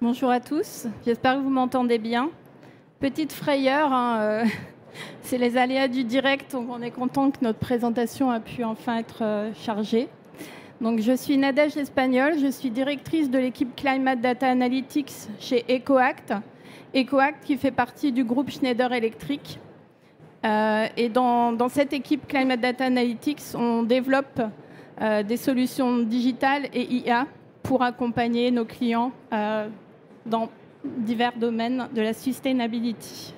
Bonjour à tous, j'espère que vous m'entendez bien. Petite frayeur, c'est les aléas du direct, donc on est content que notre présentation a pu enfin être chargée. Donc, je suis Nadège Espagnol, je suis directrice de l'équipe Climate Data Analytics chez EcoAct. EcoAct qui fait partie du groupe Schneider Electric. Et dans cette équipe Climate Data Analytics, on développe des solutions digitales et IA pour accompagner nos clients dans divers domaines de la sustainability.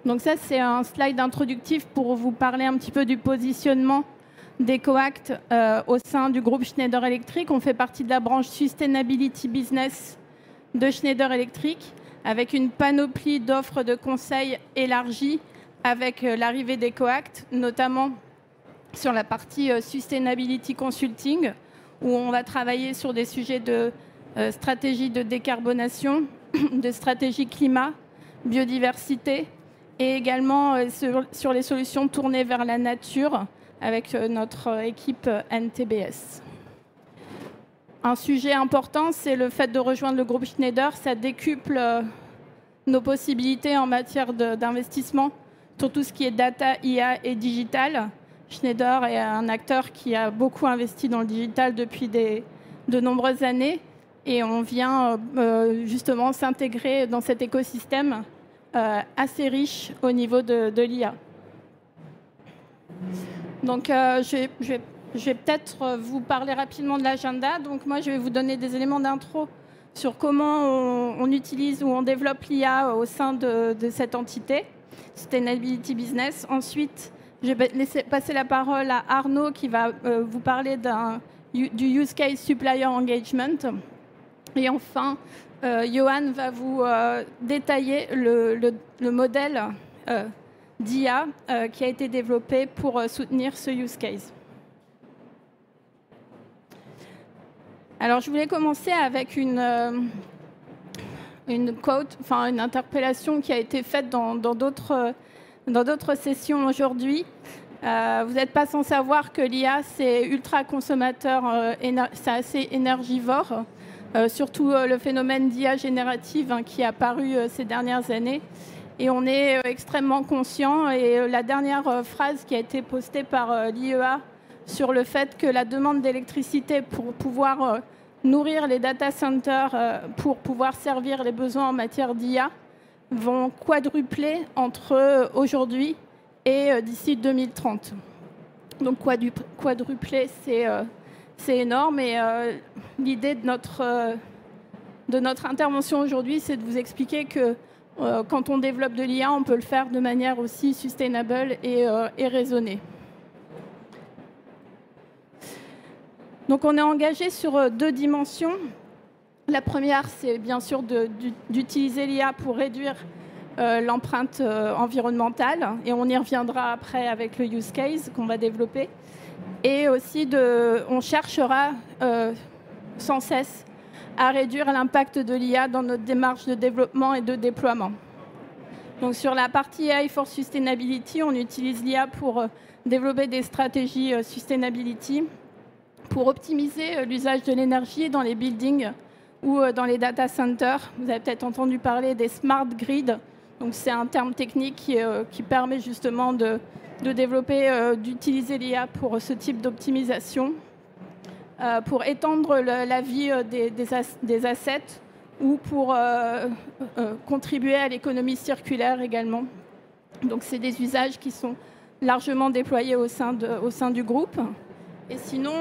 Donc ça, c'est un slide introductif pour vous parler un petit peu du positionnement d'EcoAct au sein du groupe Schneider Electric. On fait partie de la branche Sustainability Business de Schneider Electric, avec une panoplie d'offres de conseils élargies avec l'arrivée d'EcoAct, notamment sur la partie Sustainability Consulting, où on va travailler sur des sujets de stratégie de décarbonation, de stratégie climat, biodiversité, et également sur les solutions tournées vers la nature avec notre équipe NTBS. Un sujet important, c'est le fait de rejoindre le groupe Schneider. Ça décuple nos possibilités en matière d'investissement sur tout ce qui est data, IA et digital. Schneider est un acteur qui a beaucoup investi dans le digital depuis de nombreuses années. Et on vient justement s'intégrer dans cet écosystème assez riche au niveau de l'IA. Donc, je vais peut-être vous parler rapidement de l'agenda. Donc, moi, je vais vous donner des éléments d'intro sur comment on utilise ou on développe l'IA au sein de cette entité, Sustainability Business. Ensuite, je vais laisser passer la parole à Arnaud qui va vous parler du Use Case Supplier Engagement. Et enfin, Johan va vous détailler le modèle d'IA qui a été développé pour soutenir ce use case. Alors, je voulais commencer avec une quote, enfin une interpellation qui a été faite dans d'autres sessions aujourd'hui. Vous n'êtes pas sans savoir que l'IA, c'est ultra consommateur, c'est assez énergivore. Surtout le phénomène d'IA générative qui est apparu ces dernières années. Et on est extrêmement conscient. Et la dernière phrase qui a été postée par l'IEA sur le fait que la demande d'électricité pour pouvoir nourrir les data centers, pour pouvoir servir les besoins en matière d'IA, vont quadrupler entre aujourd'hui et d'ici 2030. Donc quadrupler, c'est énorme et l'idée de notre intervention aujourd'hui, c'est de vous expliquer que quand on développe de l'IA, on peut le faire de manière aussi sustainable et raisonnée. Donc on est engagé sur deux dimensions. La première, c'est bien sûr d'utiliser l'IA pour réduire l'empreinte environnementale, et on y reviendra après avec le use case qu'on va développer. Et aussi, on cherchera sans cesse à réduire l'impact de l'IA dans notre démarche de développement et de déploiement. Donc, sur la partie AI for Sustainability, on utilise l'IA pour développer des stratégies sustainability, pour optimiser l'usage de l'énergie dans les buildings ou dans les data centers. Vous avez peut-être entendu parler des smart grids. Donc, c'est un terme technique qui permet justement de développer, d'utiliser l'IA pour ce type d'optimisation, pour étendre la vie des assets ou pour contribuer à l'économie circulaire également. Donc, c'est des usages qui sont largement déployés au sein du groupe. Et sinon,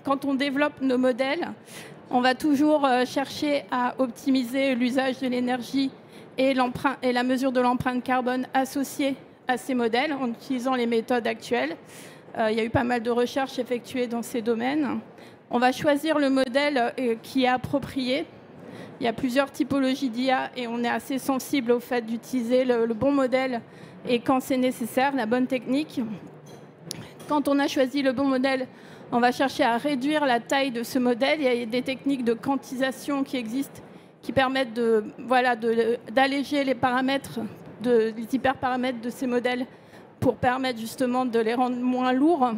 quand on développe nos modèles, on va toujours chercher à optimiser l'usage de l'énergie et la mesure de l'empreinte carbone associée à ces modèles en utilisant les méthodes actuelles. Il y a eu pas mal de recherches effectuées dans ces domaines. On va choisir le modèle qui est approprié. Il y a plusieurs typologies d'IA et on est assez sensible au fait d'utiliser le bon modèle et quand c'est nécessaire, la bonne technique. Quand on a choisi le bon modèle, on va chercher à réduire la taille de ce modèle. Il y a des techniques de quantisation qui existent qui permettent d'alléger les paramètres, les hyperparamètres de ces modèles pour permettre justement de les rendre moins lourds.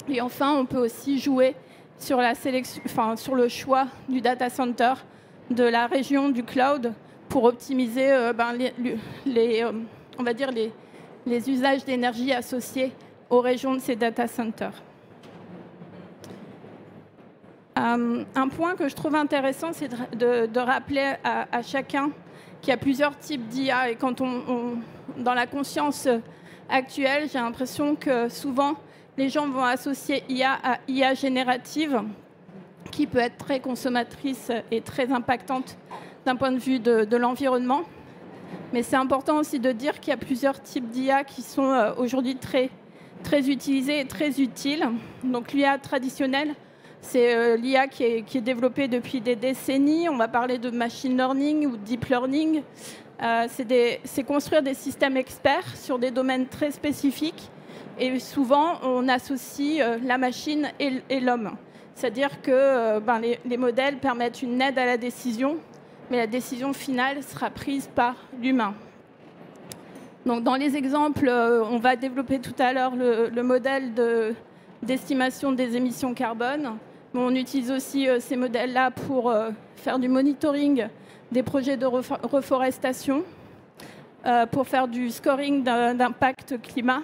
Et enfin, on peut aussi jouer sur la sélection, sur le choix du data center, de la région, du cloud, pour optimiser on va dire les usages d'énergie associés aux régions de ces data centers. Un point que je trouve intéressant, c'est de rappeler à chacun qu'il y a plusieurs types d'IA. Et quand dans la conscience actuelle, j'ai l'impression que souvent, les gens vont associer IA à IA générative, qui peut être très consommatrice et très impactante d'un point de vue de l'environnement. Mais c'est important aussi de dire qu'il y a plusieurs types d'IA qui sont aujourd'hui très utilisés et très utiles. Donc l'IA traditionnelle, c'est l'IA qui est développée depuis des décennies. On va parler de machine learning ou deep learning. C'est construire des systèmes experts sur des domaines très spécifiques. Et souvent, on associe la machine et l'homme. C'est-à-dire que les modèles permettent une aide à la décision, mais la décision finale sera prise par l'humain. Donc, dans les exemples, on va développer tout à l'heure le modèle d'estimation des émissions carbone. On utilise aussi ces modèles-là pour faire du monitoring des projets de reforestation, pour faire du scoring d'impact climat.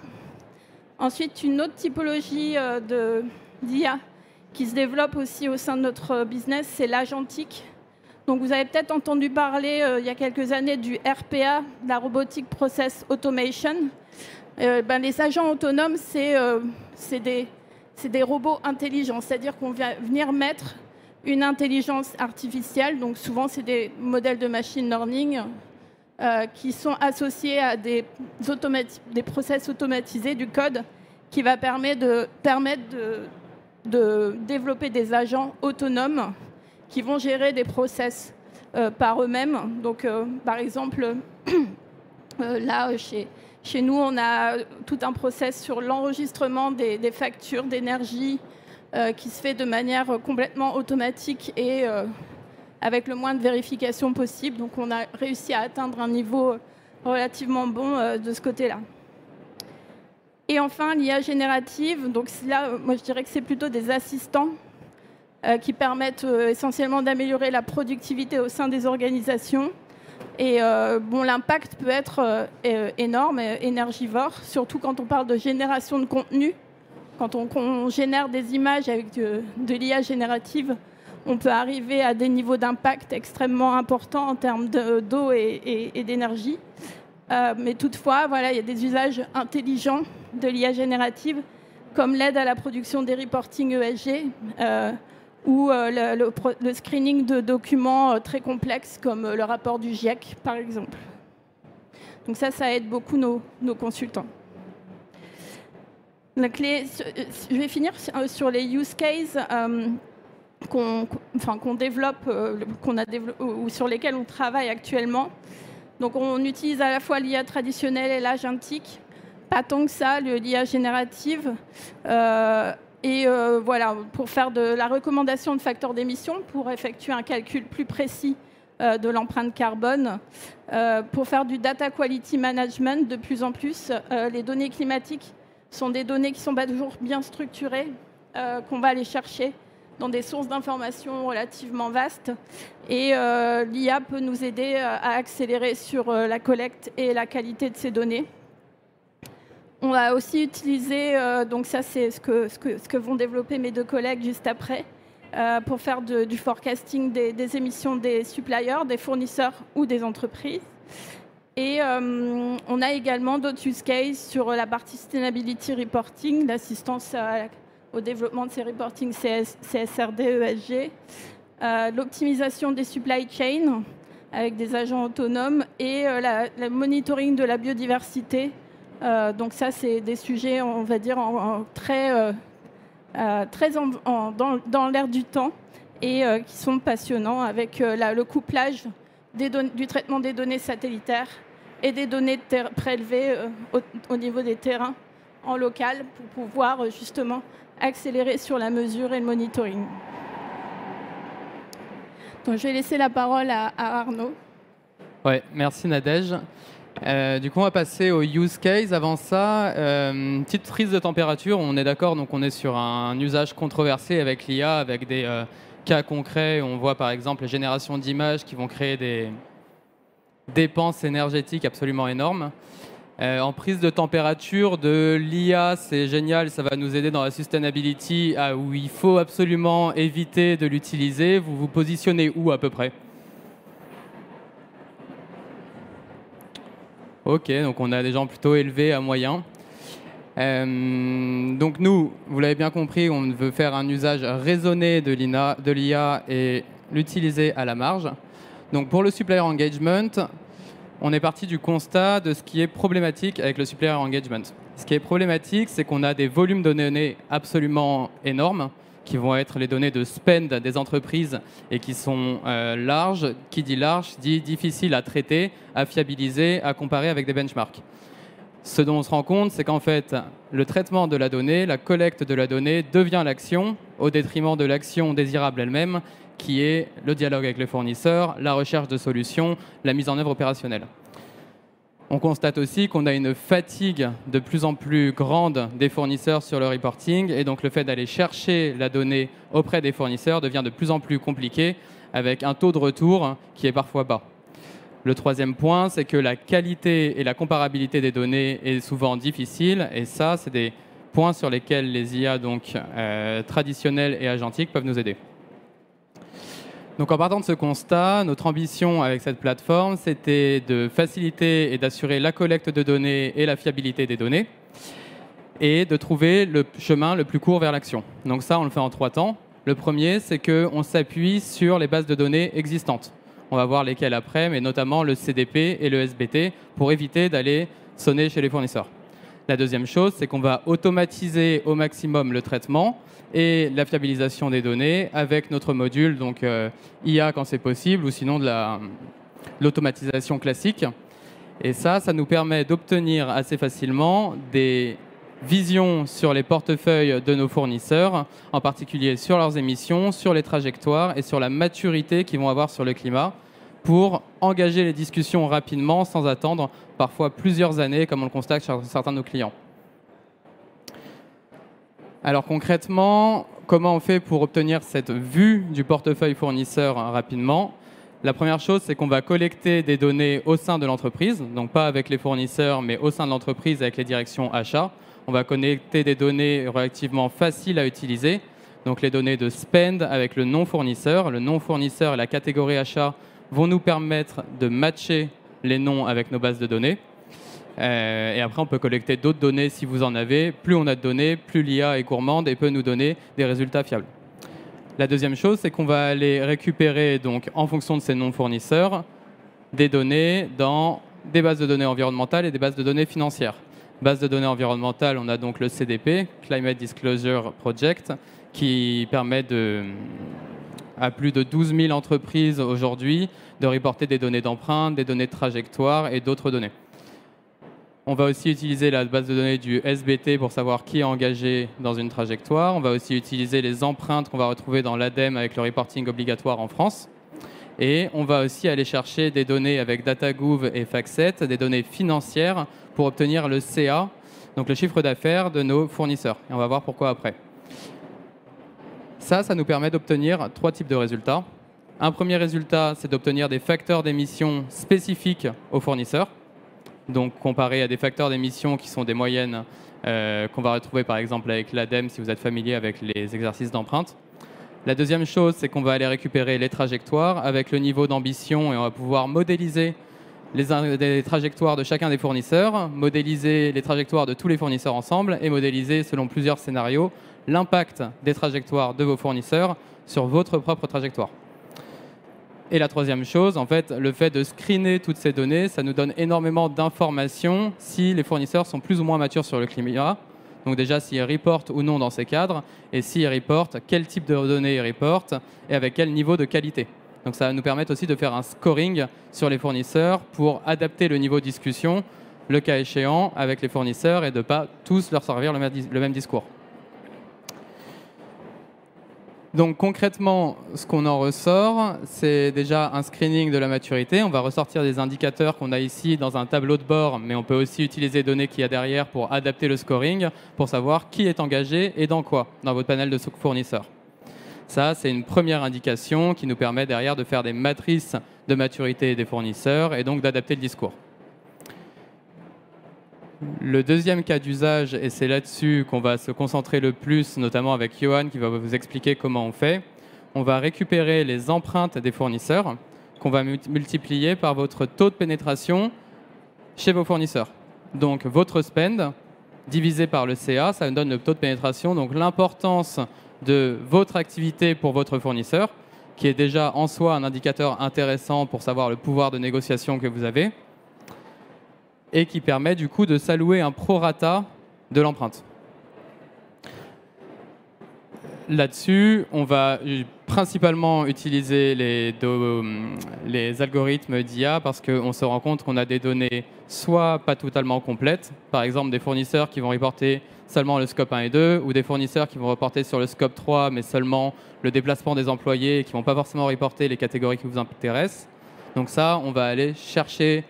Ensuite, une autre typologie d'IA qui se développe aussi au sein de notre business, c'est l'agentique. Donc, vous avez peut-être entendu parler il y a quelques années du RPA, la Robotic Process Automation. Les agents autonomes, c'est des robots intelligents, c'est-à-dire qu'on va venir mettre une intelligence artificielle. Donc, souvent, c'est des modèles de machine learning qui sont associés à des process automatisés du code qui va permettre de développer des agents autonomes qui vont gérer des process par eux-mêmes. Donc, par exemple, là, chez nous, on a tout un process sur l'enregistrement des factures d'énergie qui se fait de manière complètement automatique et avec le moins de vérification possible. Donc, on a réussi à atteindre un niveau relativement bon de ce côté-là. Et enfin, l'IA générative. Donc là, moi, je dirais que c'est plutôt des assistants qui permettent essentiellement d'améliorer la productivité au sein des organisations. Et l'impact peut être énorme et énergivore, surtout quand on parle de génération de contenu. Quand on génère des images avec de l'IA générative, on peut arriver à des niveaux d'impact extrêmement importants en termes d'eau et d'énergie. Mais toutefois, il y a des usages intelligents de l'IA générative, comme l'aide à la production des reporting ESG ou le screening de documents très complexes, comme le rapport du GIEC, par exemple. Donc ça aide beaucoup nos consultants. Je vais finir sur les use cases qu'on développe, ou sur lesquels on travaille actuellement. Donc on utilise à la fois l'IA traditionnelle et l'agentique, pas tant que ça, l'IA générative, pour faire de la recommandation de facteurs d'émission, pour effectuer un calcul plus précis de l'empreinte carbone, pour faire du data quality management de plus en plus. Les données climatiques sont des données qui ne sont pas toujours bien structurées, qu'on va aller chercher dans des sources d'informations relativement vastes. Et l'IA peut nous aider à accélérer sur la collecte et la qualité de ces données. On va aussi utiliser, donc ça c'est ce que vont développer mes deux collègues juste après, pour faire du forecasting des émissions des suppliers, des fournisseurs ou des entreprises. Et on a également d'autres use cases sur la partie sustainability reporting, l'assistance au développement de ces reporting CSRD, ESG, l'optimisation des supply chains avec des agents autonomes et le monitoring de la biodiversité. Donc ça, c'est des sujets, on va dire, très dans l'air du temps et qui sont passionnants avec le couplage du traitement des données satellitaires et des données prélevées au niveau des terrains en local pour pouvoir justement accélérer sur la mesure et le monitoring. Donc, je vais laisser la parole à Arnaud. Ouais, merci Nadège. Du coup, on va passer au use case. Avant ça, petite prise de température. On est d'accord, donc on est sur un usage controversé avec l'IA, avec des cas concrets. On voit par exemple les générations d'images qui vont créer des dépenses énergétiques absolument énormes. En prise de température de l'IA, c'est génial, ça va nous aider dans la sustainability, où il faut absolument éviter de l'utiliser. Vous vous positionnez où à peu près? Ok, donc on a des gens plutôt élevés à moyens. Donc nous, vous l'avez bien compris, on veut faire un usage raisonné de l'IA et l'utiliser à la marge. Donc pour le supplier engagement, on est parti du constat de ce qui est problématique avec le supplier engagement. Ce qui est problématique, c'est qu'on a des volumes de données absolument énormes, qui vont être les données de spend des entreprises et qui sont larges. Qui dit large dit difficile à traiter, à fiabiliser, à comparer avec des benchmarks. Ce dont on se rend compte, c'est qu'en fait, le traitement de la donnée, la collecte de la donnée devient l'action au détriment de l'action désirable elle-même, qui est le dialogue avec les fournisseurs, la recherche de solutions, la mise en œuvre opérationnelle. On constate aussi qu'on a une fatigue de plus en plus grande des fournisseurs sur le reporting, et donc le fait d'aller chercher la donnée auprès des fournisseurs devient de plus en plus compliqué, avec un taux de retour qui est parfois bas. Le troisième point, c'est que la qualité et la comparabilité des données est souvent difficile, et ça, c'est des points sur lesquels les IA donc, traditionnelles et agentiques peuvent nous aider. Donc en partant de ce constat, notre ambition avec cette plateforme, c'était de faciliter et d'assurer la collecte de données et la fiabilité des données, et de trouver le chemin le plus court vers l'action. Donc ça, on le fait en 3 temps. Le premier, c'est qu'on s'appuie sur les bases de données existantes. On va voir lesquelles après, mais notamment le CDP et le SBT, pour éviter d'aller sonner chez les fournisseurs. La deuxième chose, c'est qu'on va automatiser au maximum le traitement et la fiabilisation des données avec notre module, donc IA quand c'est possible, ou sinon de l'automatisation classique. Et ça nous permet d'obtenir assez facilement des visions sur les portefeuilles de nos fournisseurs, en particulier sur leurs émissions, sur les trajectoires et sur la maturité qu'ils vont avoir sur le climat, pour engager les discussions rapidement, sans attendre parfois plusieurs années, comme on le constate chez certains de nos clients. Alors concrètement, comment on fait pour obtenir cette vue du portefeuille fournisseur rapidement? La première chose, c'est qu'on va collecter des données au sein de l'entreprise, donc pas avec les fournisseurs, mais au sein de l'entreprise avec les directions achats. On va collecter des données relativement faciles à utiliser, donc les données de spend avec le non-fournisseur. Le non-fournisseur et la catégorie achat vont nous permettre de matcher les noms avec nos bases de données. Et après, on peut collecter d'autres données si vous en avez. Plus on a de données, plus l'IA est gourmande et peut nous donner des résultats fiables. La deuxième chose, c'est qu'on va aller récupérer, donc, en fonction de ces non-fournisseurs, des données dans des bases de données environnementales et des bases de données financières. Base de données environnementales, on a donc le CDP, Climate Disclosure Project, qui permet à plus de 12 000 entreprises aujourd'hui de reporter des données d'empreinte, des données de trajectoire et d'autres données. On va aussi utiliser la base de données du SBT pour savoir qui est engagé dans une trajectoire. On va aussi utiliser les empreintes qu'on va retrouver dans l'ADEME avec le reporting obligatoire en France. Et on va aussi aller chercher des données avec DataGouv et FactSet, des données financières pour obtenir le CA, donc le chiffre d'affaires de nos fournisseurs. Et on va voir pourquoi après. Ça nous permet d'obtenir 3 types de résultats. Un premier résultat, c'est d'obtenir des facteurs d'émission spécifiques aux fournisseurs. Donc comparé à des facteurs d'émission qui sont des moyennes qu'on va retrouver par exemple avec l'ADEME si vous êtes familier avec les exercices d'empreinte. La deuxième chose, c'est qu'on va aller récupérer les trajectoires avec le niveau d'ambition et on va pouvoir modéliser les trajectoires de chacun des fournisseurs, modéliser les trajectoires de tous les fournisseurs ensemble et modéliser selon plusieurs scénarios l'impact des trajectoires de vos fournisseurs sur votre propre trajectoire. Et la troisième chose, en fait, le fait de screener toutes ces données, ça nous donne énormément d'informations si les fournisseurs sont plus ou moins matures sur le climat. Donc déjà, s'ils reportent ou non dans ces cadres, et s'ils reportent, quel type de données ils reportent et avec quel niveau de qualité. Donc ça va nous permettre aussi de faire un scoring sur les fournisseurs pour adapter le niveau de discussion, le cas échéant, avec les fournisseurs et de ne pas tous leur servir le même discours. Donc concrètement, ce qu'on en ressort, c'est déjà un screening de la maturité. On va ressortir des indicateurs qu'on a ici dans un tableau de bord, mais on peut aussi utiliser les données qu'il y a derrière pour adapter le scoring, pour savoir qui est engagé et dans quoi, dans votre panel de fournisseurs. Ça, c'est une première indication qui nous permet derrière de faire des matrices de maturité des fournisseurs et donc d'adapter le discours. Le deuxième cas d'usage, et c'est là-dessus qu'on va se concentrer le plus, notamment avec Johan qui va vous expliquer comment on fait, on va récupérer les empreintes des fournisseurs qu'on va multiplier par votre taux de pénétration chez vos fournisseurs. Donc votre spend divisé par le CA, ça nous donne le taux de pénétration, donc l'importance de votre activité pour votre fournisseur, qui est déjà en soi un indicateur intéressant pour savoir le pouvoir de négociation que vous avez, et qui permet du coup de s'allouer un prorata de l'empreinte. Là-dessus, on va principalement utiliser les algorithmes d'IA parce qu'on se rend compte qu'on a des données soit pas totalement complètes, par exemple des fournisseurs qui vont reporter seulement le scope 1 et 2, ou des fournisseurs qui vont reporter sur le scope 3, mais seulement le déplacement des employés et qui ne vont pas forcément reporter les catégories qui vous intéressent. Donc ça, on va aller chercher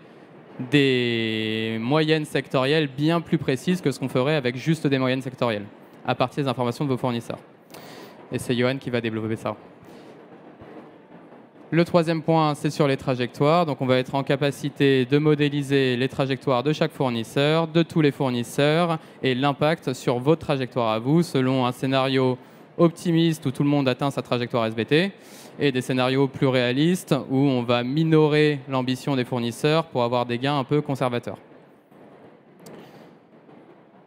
des moyennes sectorielles bien plus précises que ce qu'on ferait avec juste des moyennes sectorielles, à partir des informations de vos fournisseurs. Et c'est Johan qui va développer ça. Le troisième point, c'est sur les trajectoires. Donc on va être en capacité de modéliser les trajectoires de chaque fournisseur, de tous les fournisseurs, et l'impact sur votre trajectoire à vous, selon un scénario optimiste où tout le monde atteint sa trajectoire SBT, et des scénarios plus réalistes où on va minorer l'ambition des fournisseurs pour avoir des gains un peu conservateurs.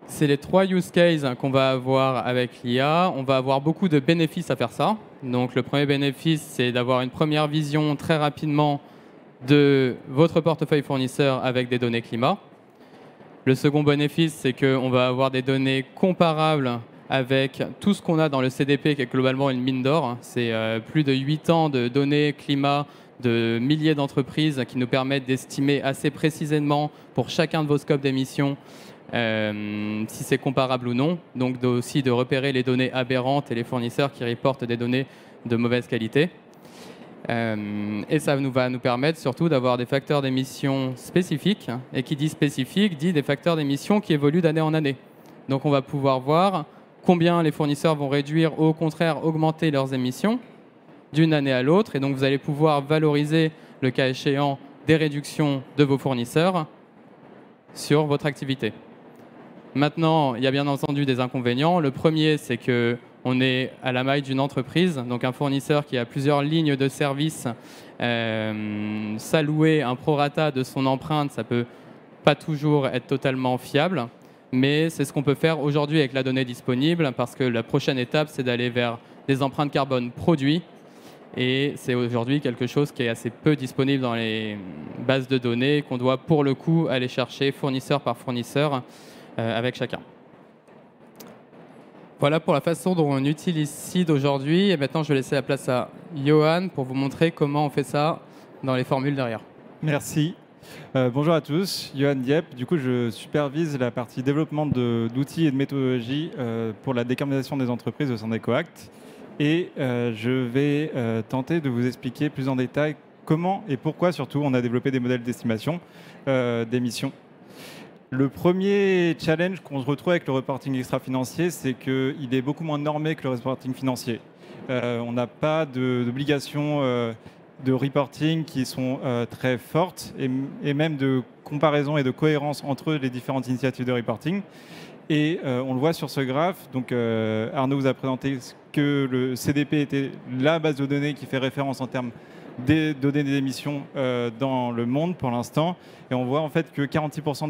C'est les trois use cases qu'on va avoir avec l'IA. On va avoir beaucoup de bénéfices à faire ça. Donc le premier bénéfice, c'est d'avoir une première vision très rapidement de votre portefeuille fournisseur avec des données climat. Le second bénéfice, c'est qu'on va avoir des données comparables avec tout ce qu'on a dans le CDP, qui est globalement une mine d'or. C'est plus de 8 ans de données climat de milliers d'entreprises qui nous permettent d'estimer assez précisément pour chacun de vos scopes d'émissions si c'est comparable ou non. Donc aussi de repérer les données aberrantes et les fournisseurs qui reportent des données de mauvaise qualité. Et ça va nous permettre surtout d'avoir des facteurs d'émission spécifiques. Et qui dit spécifique dit des facteurs d'émission qui évoluent d'année en année. Donc on va pouvoir voir combien les fournisseurs vont réduire ou au contraire augmenter leurs émissions d'une année à l'autre. Et donc vous allez pouvoir valoriser, le cas échéant, des réductions de vos fournisseurs sur votre activité. Maintenant, il y a bien entendu des inconvénients. Le premier, c'est qu'on est à la maille d'une entreprise, donc un fournisseur qui a plusieurs lignes de service, s'allouer un prorata de son empreinte, ça peut pas toujours être totalement fiable. Mais c'est ce qu'on peut faire aujourd'hui avec la donnée disponible, parce que la prochaine étape, c'est d'aller vers des empreintes carbone produits. Et c'est aujourd'hui quelque chose qui est assez peu disponible dans les bases de données, qu'on doit pour le coup aller chercher fournisseur par fournisseur avec chacun. Voilà pour la façon dont on utilise Seed aujourd'hui. Et maintenant, je vais laisser la place à Johan pour vous montrer comment on fait ça dans les formules derrière. Merci. Bonjour à tous, Johan Dieppe. Du coup, je supervise la partie développement d'outils et de méthodologies pour la décarbonisation des entreprises au sein d'EcoAct. Et je vais tenter de vous expliquer plus en détail comment et pourquoi surtout on a développé des modèles d'estimation d'émissions. Le premier challenge qu'on se retrouve avec le reporting extra-financier, c'est qu'il est beaucoup moins normé que le reporting financier. On n'a pas d'obligations de reporting qui sont très fortes et même de comparaison et de cohérence entre les différentes initiatives de reporting. Et on le voit sur ce graphe. Donc, Arnaud vous a présenté que le CDP était la base de données qui fait référence en termes des données des émissions dans le monde pour l'instant. Et on voit en fait que 46%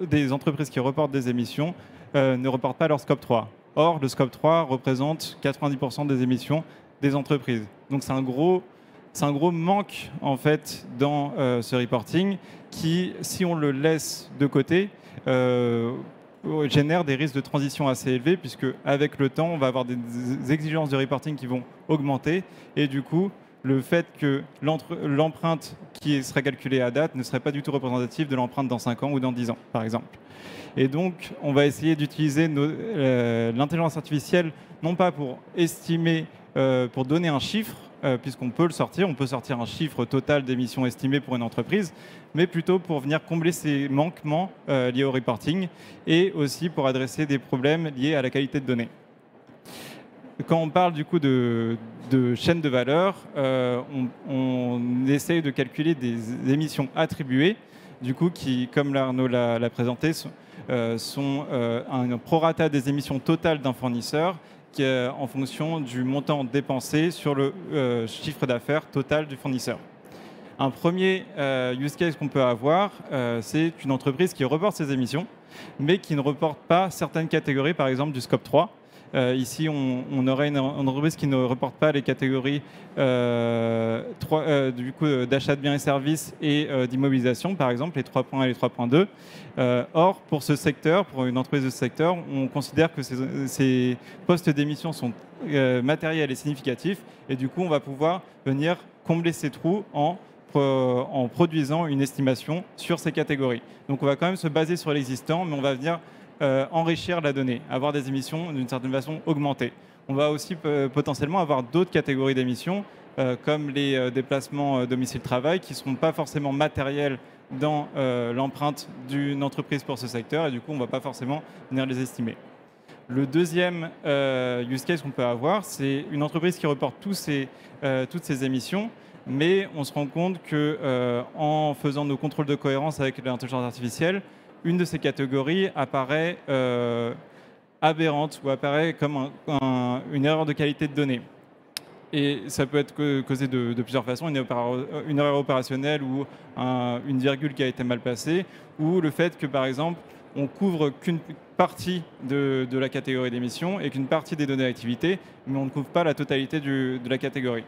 des entreprises qui reportent des émissions ne reportent pas leur scope 3. Or, le scope 3 représente 90% des émissions des entreprises. Donc, c'est un gros manque en fait dans ce reporting qui, si on le laisse de côté, génère des risques de transition assez élevés, puisque avec le temps, on va avoir des exigences de reporting qui vont augmenter, et du coup, le fait que l'empreinte qui serait calculée à date ne serait pas du tout représentative de l'empreinte dans 5 ans ou dans 10 ans, par exemple. Et donc, on va essayer d'utiliser l'intelligence artificielle, non pas pour estimer pour donner un chiffre, puisqu'on peut le sortir, on peut sortir un chiffre total d'émissions estimées pour une entreprise, mais plutôt pour venir combler ces manquements liés au reporting et aussi pour adresser des problèmes liés à la qualité de données. Quand on parle du coup de chaîne de valeur, on essaye de calculer des émissions attribuées, du coup qui, comme Arnaud l'a présenté, sont un prorata des émissions totales d'un fournisseur qui est en fonction du montant dépensé sur le chiffre d'affaires total du fournisseur. Un premier use case qu'on peut avoir, c'est une entreprise qui reporte ses émissions, mais qui ne reporte pas certaines catégories, par exemple du scope 3. Ici, on aurait une entreprise qui ne reporte pas les catégories d'achat de biens et services et d'immobilisation, par exemple, les 3.1 et les 3.2. Or, pour ce secteur, pour une entreprise de ce secteur, on considère que ces postes d'émission sont matériels et significatifs, et du coup, on va pouvoir venir combler ces trous en produisant une estimation sur ces catégories. Donc, on va quand même se baser sur l'existant, mais on va venir enrichir la donnée, avoir des émissions d'une certaine façon augmentées. On va aussi potentiellement avoir d'autres catégories d'émissions, comme les déplacements domicile-travail, qui ne seront pas forcément matériels dans l'empreinte d'une entreprise pour ce secteur, et du coup, on ne va pas forcément venir les estimer. Le deuxième use case qu'on peut avoir, c'est une entreprise qui reporte toutes ces émissions, mais on se rend compte qu'en faisant nos contrôles de cohérence avec l'intelligence artificielle, une de ces catégories apparaît aberrante ou apparaît comme une erreur de qualité de données. Et ça peut être causé de plusieurs façons, une erreur opérationnelle ou une virgule qui a été mal placée, ou le fait que, par exemple, on couvre qu'une partie de la catégorie d'émission et qu'une partie des données d'activité, mais on ne couvre pas la totalité de la catégorie.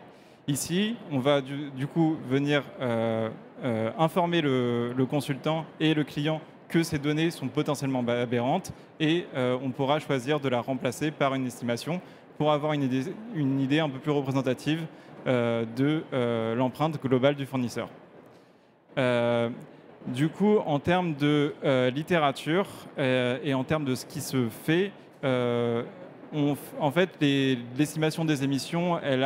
Ici, on va du coup venir informer le consultant et le client que ces données sont potentiellement aberrantes et on pourra choisir de la remplacer par une estimation pour avoir une idée un peu plus représentative de l'empreinte globale du fournisseur. Du coup, en termes de littérature et en termes de ce qui se fait, en fait, l'estimation des émissions, elle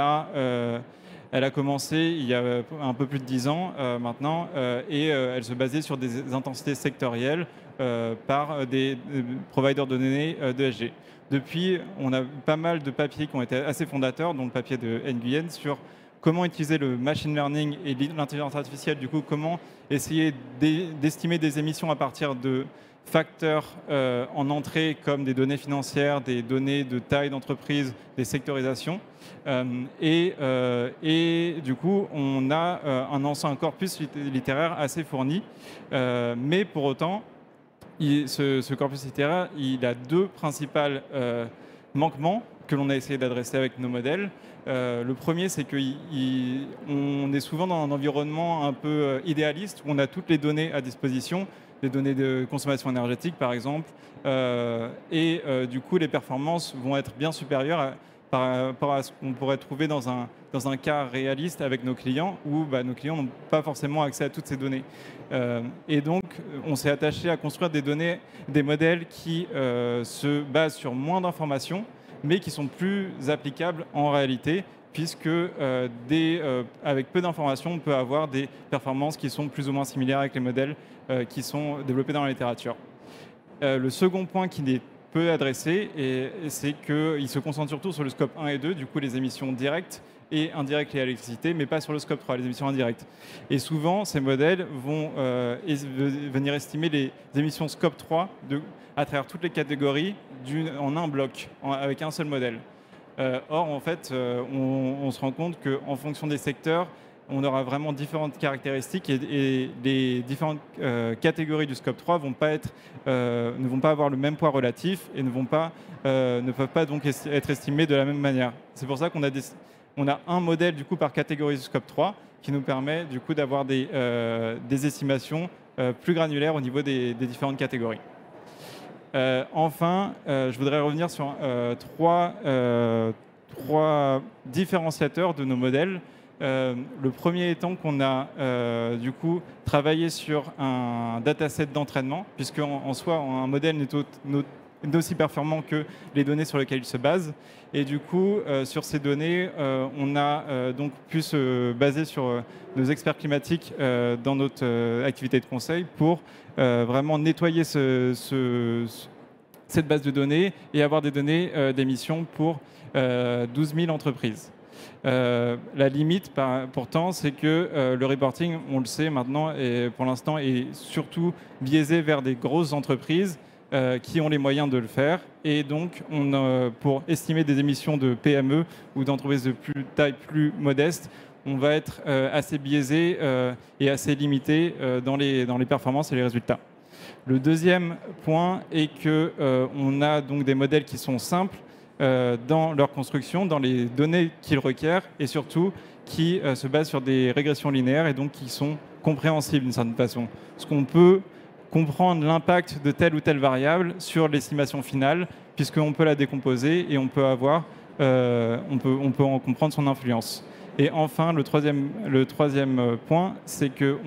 a commencé il y a un peu plus de 10 ans maintenant et elle se basait sur des intensités sectorielles par des providers de données d'ESG. Depuis, on a pas mal de papiers qui ont été assez fondateurs, dont le papier de Nguyen sur comment utiliser le machine learning et l'intelligence artificielle, du coup, comment essayer d'estimer des émissions à partir de facteurs en entrée comme des données financières, des données de taille d'entreprise, des sectorisations. Et du coup, on a un corpus littéraire assez fourni. Mais pour autant, ce corpus littéraire, il a deux principaux manquements que l'on a essayé d'adresser avec nos modèles. Le premier, c'est qu'on est souvent dans un environnement un peu idéaliste, où on a toutes les données à disposition, des données de consommation énergétique par exemple, du coup les performances vont être bien supérieures par rapport à ce qu'on pourrait trouver dans un cas réaliste avec nos clients, où nos clients n'ont pas forcément accès à toutes ces données. Et donc on s'est attaché à construire des modèles qui se basent sur moins d'informations, mais qui sont plus applicables en réalité, puisque avec peu d'informations, on peut avoir des performances qui sont plus ou moins similaires avec les modèles qui sont développés dans la littérature. Le second point qui est peu adressé, c'est qu'il se concentre surtout sur le scope 1 et 2, du coup les émissions directes et indirectes liées à l'électricité, mais pas sur le scope 3, les émissions indirectes. Et souvent, ces modèles vont venir estimer les émissions scope 3 à travers toutes les catégories en un bloc, avec un seul modèle. Or, en fait, on se rend compte qu'en fonction des secteurs, on aura vraiment différentes caractéristiques et les différentes catégories du scope 3 ne vont pas avoir le même poids relatif et ne peuvent pas donc être estimées de la même manière. C'est pour ça qu'on a un modèle du coup par catégorie du scope 3 qui nous permet du coup d'avoir des estimations plus granulaires au niveau des différentes catégories. Enfin, je voudrais revenir sur trois différenciateurs de nos modèles. Le premier étant qu'on a du coup travaillé sur un dataset d'entraînement, puisque en soi un modèle n'est d'aussi performant que les données sur lesquelles il se base. Et du coup, sur ces données, on a donc pu se baser sur nos experts climatiques dans notre activité de conseil pour vraiment nettoyer cette base de données et avoir des données d'émissions pour 12 000 entreprises. La limite, pourtant, c'est que le reporting, on le sait maintenant, et pour l'instant, est surtout biaisé vers des grosses entreprises qui ont les moyens de le faire. Et donc, pour estimer des émissions de PME ou d'entreprises de taille plus modeste, on va être assez biaisé et assez limité dans les performances et les résultats. Le deuxième point est qu'on a donc des modèles qui sont simples dans leur construction, dans les données qu'ils requièrent et surtout qui se basent sur des régressions linéaires et donc qui sont compréhensibles d'une certaine façon. Parce qu'on peut comprendre l'impact de telle ou telle variable sur l'estimation finale puisqu'on peut la décomposer et on peut on peut en comprendre son influence. Et enfin, le troisième point, c'est que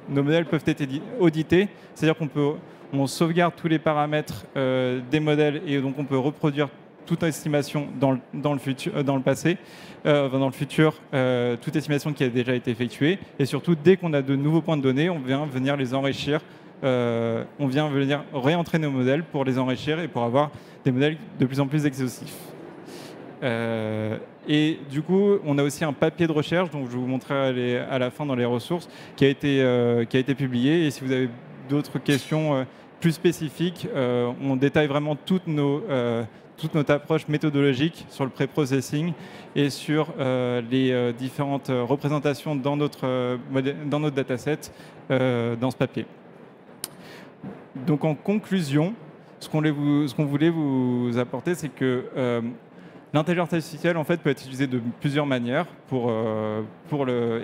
nos modèles peuvent être audités, c'est-à-dire qu'on sauvegarde tous les paramètres des modèles et donc on peut reproduire toute estimation dans le futur, toute estimation qui a déjà été effectuée. Et surtout, dès qu'on a de nouveaux points de données, on vient venir les enrichir, on vient venir réentraîner nos modèles pour les enrichir et pour avoir des modèles de plus en plus exhaustifs. Et du coup, on a aussi un papier de recherche, dont je vous montrerai à la fin dans les ressources, qui a été publié. Et si vous avez d'autres questions plus spécifiques, on détaille vraiment toute notre approche méthodologique sur le pré-processing et sur les différentes représentations dans notre dataset dans ce papier. Donc en conclusion, ce qu'on voulait vous apporter, c'est que l'intelligence artificielle en fait, peut être utilisée de plusieurs manières pour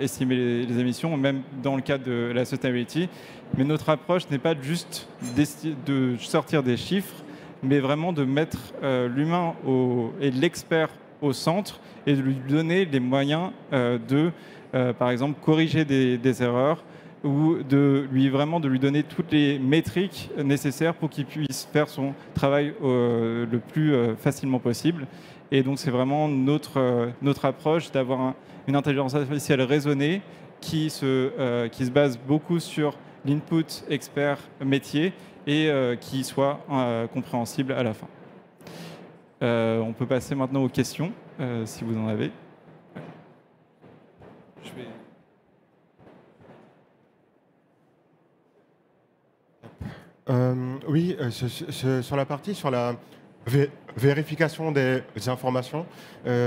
estimer les émissions, même dans le cadre de la sustainability. Mais notre approche n'est pas juste de sortir des chiffres, mais vraiment de mettre l'humain et l'expert au centre et de lui donner les moyens par exemple, corriger des erreurs ou de lui donner toutes les métriques nécessaires pour qu'il puisse faire son travail le plus facilement possible. Et donc, c'est vraiment notre approche d'avoir une intelligence artificielle raisonnée qui se base beaucoup sur l'input expert métier et qui soit compréhensible à la fin. On peut passer maintenant aux questions, si vous en avez. Oui, sur la partie sur la vérification des informations,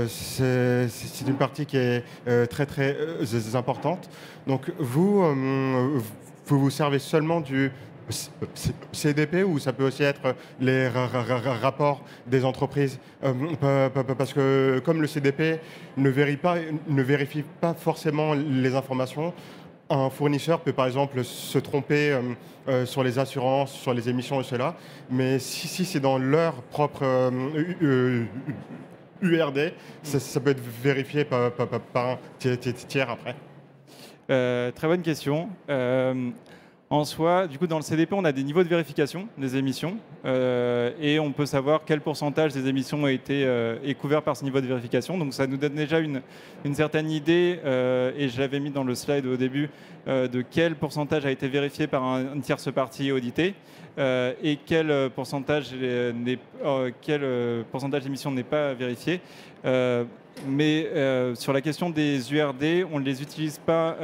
c'est une partie qui est très très importante. Donc vous servez seulement du CDP ou ça peut aussi être les rapports des entreprises parce que comme le CDP ne vérifie pas forcément les informations, un fournisseur peut par exemple se tromper sur les assurances, sur les émissions et cela, mais si c'est dans leur propre URD, ça peut être vérifié par un tiers après. Très bonne question. En soi, du coup, dans le CDP, on a des niveaux de vérification des émissions et on peut savoir quel pourcentage des émissions est couvert par ce niveau de vérification. Donc, ça nous donne déjà une certaine idée, et je l'avais mis dans le slide au début, de quel pourcentage a été vérifié par une tierce partie auditée et quel pourcentage d'émissions n'est pas vérifié. Mais sur la question des URD, on ne les utilise pas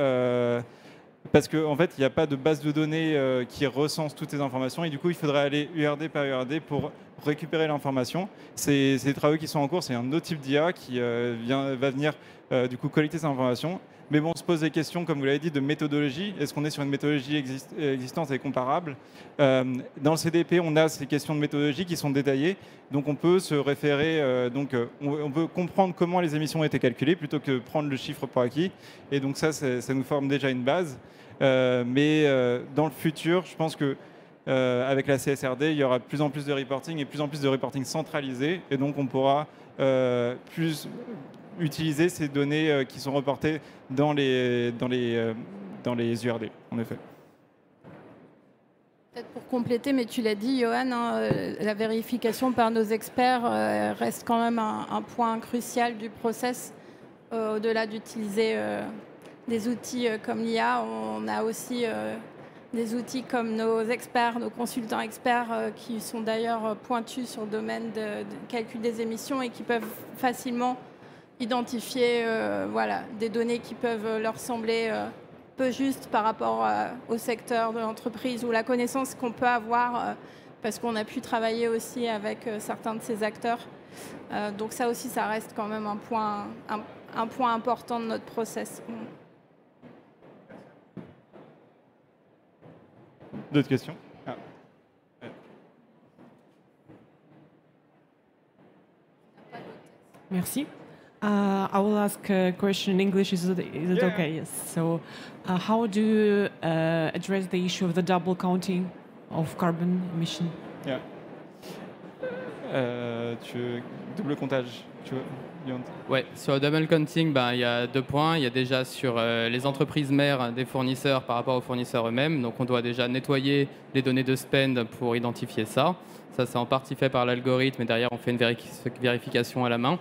parce qu'en fait, il n'y a pas de base de données qui recense toutes ces informations et du coup, il faudrait aller URD par URD pour récupérer l'information. C'est des travaux qui sont en cours, c'est un autre type d'IA qui va venir du coup collecter ces informations. Mais bon, on se pose des questions, comme vous l'avez dit, de méthodologie. Est-ce qu'on est sur une méthodologie existante et comparable? Dans le CDP, on a ces questions de méthodologie qui sont détaillées. Donc on peut se référer, on peut comprendre comment les émissions ont été calculées plutôt que prendre le chiffre pour acquis. Et donc ça nous forme déjà une base. Mais dans le futur, je pense que avec la CSRD, il y aura de plus en plus de reporting et de plus en plus de reporting centralisé. Et donc on pourra plus utiliser ces données qui sont reportées dans les URD, en effet. Peut-être pour compléter, mais tu l'as dit, Johan, hein, la vérification par nos experts reste quand même un point crucial du process. Au-delà d'utiliser des outils comme l'IA, on a aussi des outils comme nos experts, nos consultants experts, qui sont d'ailleurs pointus sur le domaine de calcul des émissions et qui peuvent facilement identifier des données qui peuvent leur sembler peu justes par rapport au secteur de l'entreprise ou la connaissance qu'on peut avoir parce qu'on a pu travailler aussi avec certains de ces acteurs. Donc ça aussi, ça reste quand même un point important de notre process. D'autres questions? Merci. I will ask a question in English. Is it Yeah. okay? Yes. So, how do you address the issue of the double counting of carbon emission? Yeah. Double comptage. Ouais, sur le double counting, il y a 2 points. Il y a déjà sur les entreprises mères des fournisseurs par rapport aux fournisseurs eux-mêmes. Donc on doit déjà nettoyer les données de spend pour identifier ça. Ça, c'est en partie fait par l'algorithme et derrière, on fait une vérification à la main.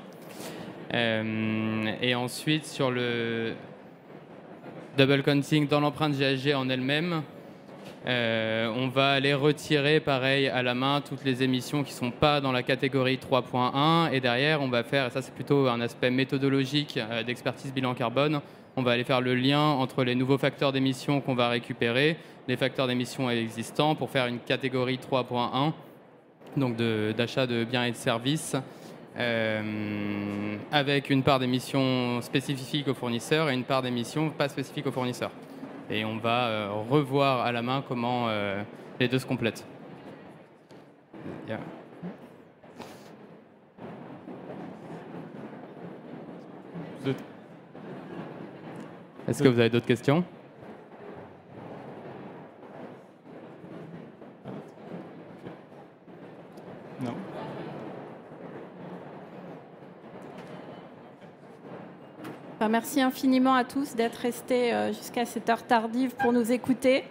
Et ensuite, sur le double counting dans l'empreinte GHG en elle-même, on va aller retirer, pareil, à la main, toutes les émissions qui ne sont pas dans la catégorie 3.1. Et derrière, on va faire, et ça c'est plutôt un aspect méthodologique d'expertise bilan carbone, on va aller faire le lien entre les nouveaux facteurs d'émissions qu'on va récupérer, les facteurs d'émissions existants pour faire une catégorie 3.1, donc d'achat de biens et de services, avec une part d'émissions spécifiques aux fournisseurs et une part d'émissions pas spécifiques aux fournisseurs. Et on va revoir à la main comment les deux se complètent. Yeah. Est-ce que vous avez d'autres questions? Non. Merci infiniment à tous d'être restés jusqu'à cette heure tardive pour nous écouter.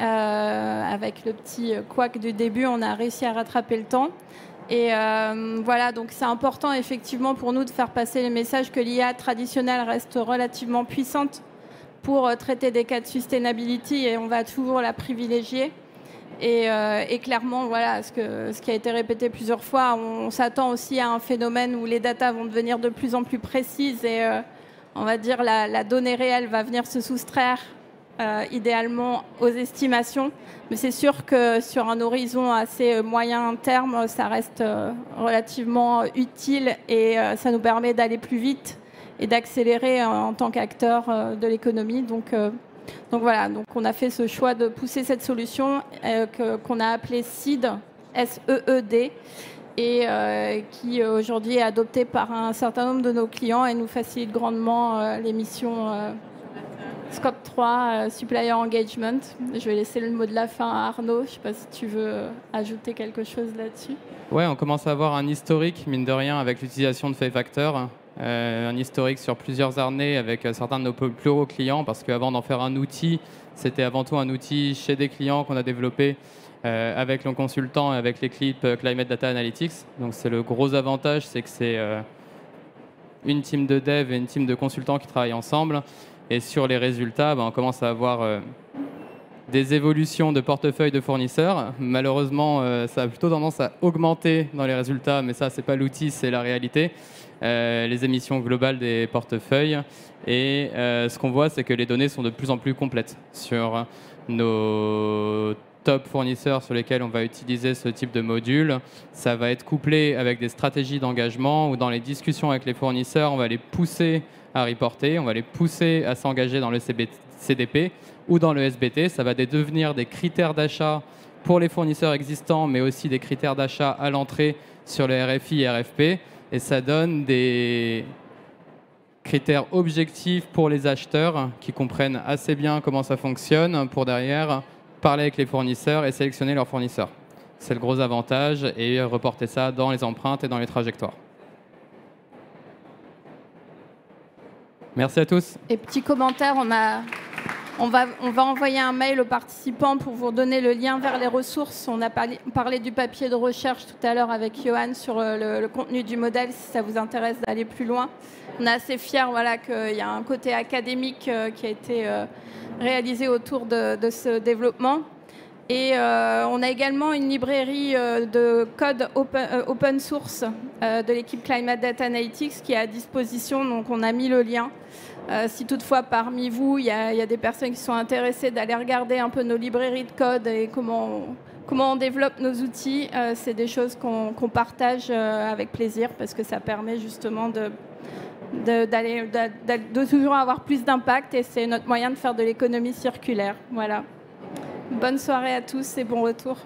Avec le petit couac du début, on a réussi à rattraper le temps. Et voilà, donc c'est important effectivement pour nous de faire passer le message que l'IA traditionnelle reste relativement puissante pour traiter des cas de sustainability et on va toujours la privilégier. Et clairement, voilà, ce qui a été répété plusieurs fois, on s'attend aussi à un phénomène où les datas vont devenir de plus en plus précises et on va dire la donnée réelle va venir se soustraire idéalement aux estimations. Mais c'est sûr que sur un horizon assez moyen terme, ça reste relativement utile et ça nous permet d'aller plus vite et d'accélérer en tant qu'acteur de l'économie. Donc voilà, donc on a fait ce choix de pousser cette solution qu'on a appelée SEED, S-E-E-D, et qui aujourd'hui est adoptée par un certain nombre de nos clients et nous facilite grandement les missions Scope 3, Supplier Engagement. Je vais laisser le mot de la fin à Arnaud. Je ne sais pas si tu veux ajouter quelque chose là-dessus. Ouais, on commence à avoir un historique, mine de rien, avec l'utilisation de Faith Factor. Un historique sur plusieurs années avec certains de nos plus gros clients, parce qu'avant d'en faire un outil, c'était avant tout un outil chez des clients qu'on a développé avec nos consultants et avec l'équipe Climate Data Analytics. Donc c'est le gros avantage, c'est que c'est une team de dev et une team de consultants qui travaillent ensemble. Et sur les résultats, on commence à avoir des évolutions de portefeuille de fournisseurs. Malheureusement, ça a plutôt tendance à augmenter dans les résultats, mais ça, c'est pas l'outil, c'est la réalité. Les émissions globales des portefeuilles. Et ce qu'on voit, c'est que les données sont de plus en plus complètes sur nos top fournisseurs sur lesquels on va utiliser ce type de module. Ça va être couplé avec des stratégies d'engagement où dans les discussions avec les fournisseurs, on va les pousser à reporter, on va les pousser à s'engager dans le CDP ou dans le SBT. Ça va devenir des critères d'achat pour les fournisseurs existants, mais aussi des critères d'achat à l'entrée sur le RFI et RFP. Et ça donne des critères objectifs pour les acheteurs qui comprennent assez bien comment ça fonctionne pour derrière parler avec les fournisseurs et sélectionner leurs fournisseurs. C'est le gros avantage et reporter ça dans les empreintes et dans les trajectoires. Merci à tous. Et petit commentaire, On va envoyer un mail aux participants pour vous donner le lien vers les ressources. On a parlé du papier de recherche tout à l'heure avec Johan sur le contenu du modèle, si ça vous intéresse d'aller plus loin. On est assez fiers qu'il y a un côté académique qui a été réalisé autour de ce développement. Et on a également une librairie de code open source de l'équipe Climate Data Analytics qui est à disposition. Donc on a mis le lien. Si toutefois parmi vous, il y a des personnes qui sont intéressées d'aller regarder un peu nos librairies de code et comment on développe nos outils, c'est des choses qu'on partage avec plaisir parce que ça permet justement de toujours avoir plus d'impact et c'est notre moyen de faire de l'économie circulaire. Voilà. Bonne soirée à tous et bon retour.